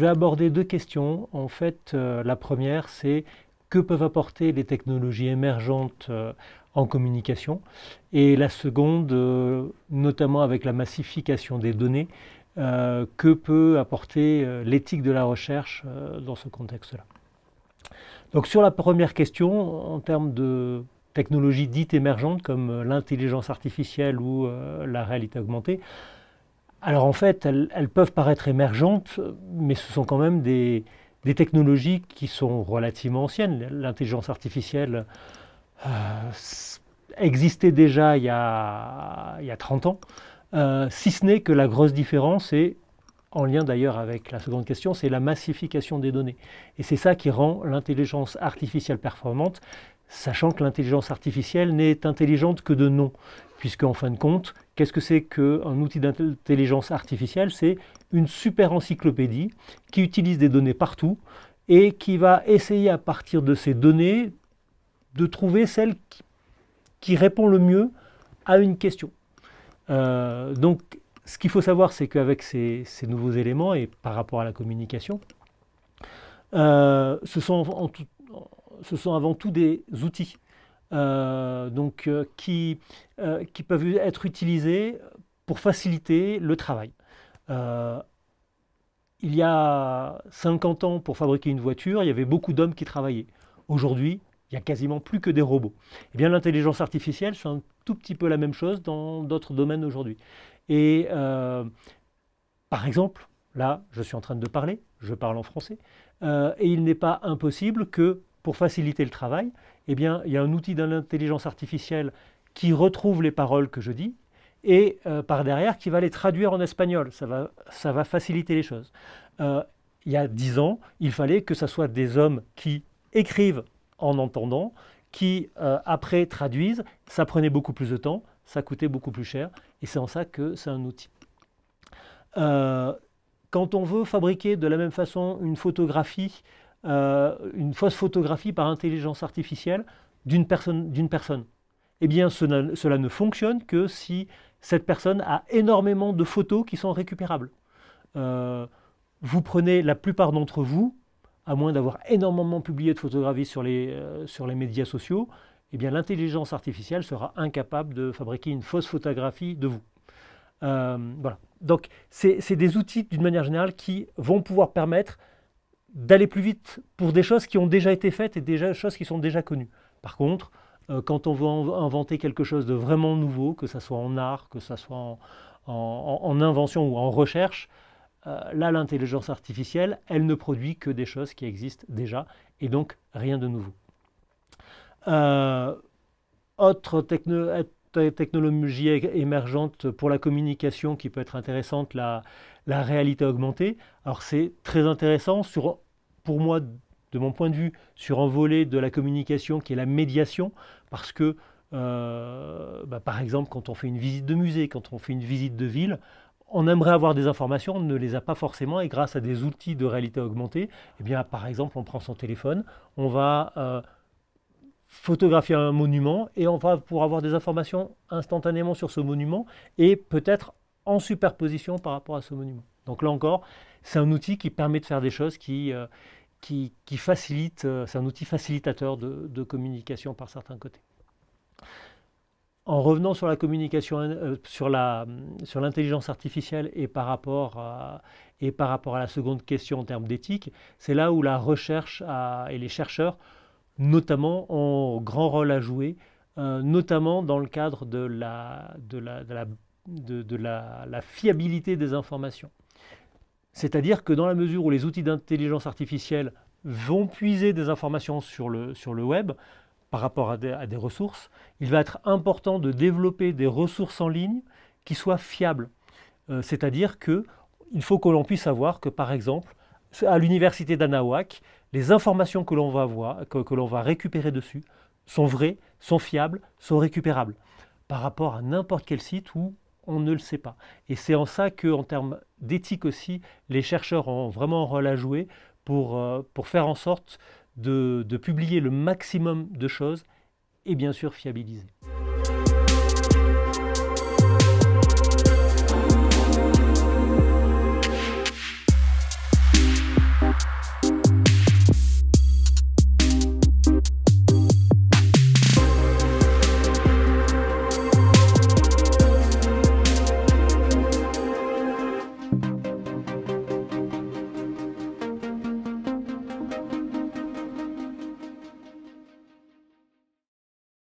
vais aborder deux questions. En fait, la première, c'est que peuvent apporter les technologies émergentes en communication. Et la seconde, notamment avec la massification des données, que peut apporter l'éthique de la recherche dans ce contexte-là. Donc sur la première question, en termes de technologies dites émergentes comme l'intelligence artificielle ou la réalité augmentée, alors en fait, elles peuvent paraître émergentes, mais ce sont quand même des technologies qui sont relativement anciennes. L'intelligence artificielle existait déjà il y a 30 ans, si ce n'est que la grosse différence est, en lien d'ailleurs avec la seconde question, c'est la massification des données. Et c'est ça qui rend l'intelligence artificielle performante, sachant que l'intelligence artificielle n'est intelligente que de nom. Puisque en fin de compte, qu'est-ce que c'est qu'un outil d'intelligence artificielle? C'est une super encyclopédie qui utilise des données partout et qui va essayer à partir de ces données de trouver celle qui répond le mieux à une question. Donc, ce qu'il faut savoir, c'est qu'avec ces nouveaux éléments et par rapport à la communication, ce sont avant tout des outils qui peuvent être utilisés pour faciliter le travail. Il y a 50 ans, pour fabriquer une voiture, il y avait beaucoup d'hommes qui travaillaient. Aujourd'hui, il n'y a quasiment plus que des robots. Eh bien, l'intelligence artificielle, c'est un tout petit peu la même chose dans d'autres domaines aujourd'hui. Et par exemple, là, je suis en train de parler, je parle en français, et il n'est pas impossible que, pour faciliter le travail, eh bien, il y a un outil d'intelligence artificielle qui retrouve les paroles que je dis et par derrière qui va les traduire en espagnol. Ça va faciliter les choses. Il y a 10 ans, il fallait que ce soit des hommes qui écrivent en entendant, qui après traduisent. Ça prenait beaucoup plus de temps, ça coûtait beaucoup plus cher et c'est en ça que c'est un outil. Quand on veut fabriquer de la même façon une photographie, une fausse photographie par intelligence artificielle d'une personne, eh bien cela ne fonctionne que si cette personne a énormément de photos qui sont récupérables. Vous prenez la plupart d'entre vous, à moins d'avoir énormément publié de photographies sur les médias sociaux, eh bien l'intelligence artificielle sera incapable de fabriquer une fausse photographie de vous. Voilà. Donc c'est des outils d'une manière générale qui vont pouvoir permettre d'aller plus vite pour des choses qui ont déjà été faites et des choses qui sont déjà connues. Par contre, quand on veut inventer quelque chose de vraiment nouveau, que ce soit en art, que ce soit en invention ou en recherche, là l'intelligence artificielle, elle ne produit que des choses qui existent déjà et donc rien de nouveau. Autre technologie émergente pour la communication qui peut être intéressante, la réalité augmentée. Alors c'est très intéressant pour moi, de mon point de vue, sur un volet de la communication qui est la médiation, parce que par exemple quand on fait une visite de musée, quand on fait une visite de ville, on aimerait avoir des informations, on ne les a pas forcément, et grâce à des outils de réalité augmentée, eh bien, par exemple, on prend son téléphone, on va photographier un monument et on va pouvoir avoir des informations instantanément sur ce monument et peut-être en superposition par rapport à ce monument. Donc là encore, c'est un outil qui permet de faire des choses qui facilitent, c'est un outil facilitateur de communication par certains côtés. En revenant sur la communication, sur l'intelligence artificielle et par rapport à la seconde question en termes d'éthique, c'est là où la recherche et les chercheurs notamment ont grand rôle à jouer, notamment dans le cadre de la fiabilité des informations. C'est-à-dire que dans la mesure où les outils d'intelligence artificielle vont puiser des informations sur le web, par rapport à des ressources, il va être important de développer des ressources en ligne qui soient fiables. C'est-à-dire qu'il faut que l'on puisse savoir que, par exemple, à l'université d'Anahuac, les informations que l'on va récupérer dessus sont vraies, sont fiables, sont récupérables, par rapport à n'importe quel site où on ne le sait pas. Et c'est en ça qu'en termes d'éthique aussi, les chercheurs ont vraiment un rôle à jouer pour faire en sorte de publier le maximum de choses et bien sûr fiabiliser.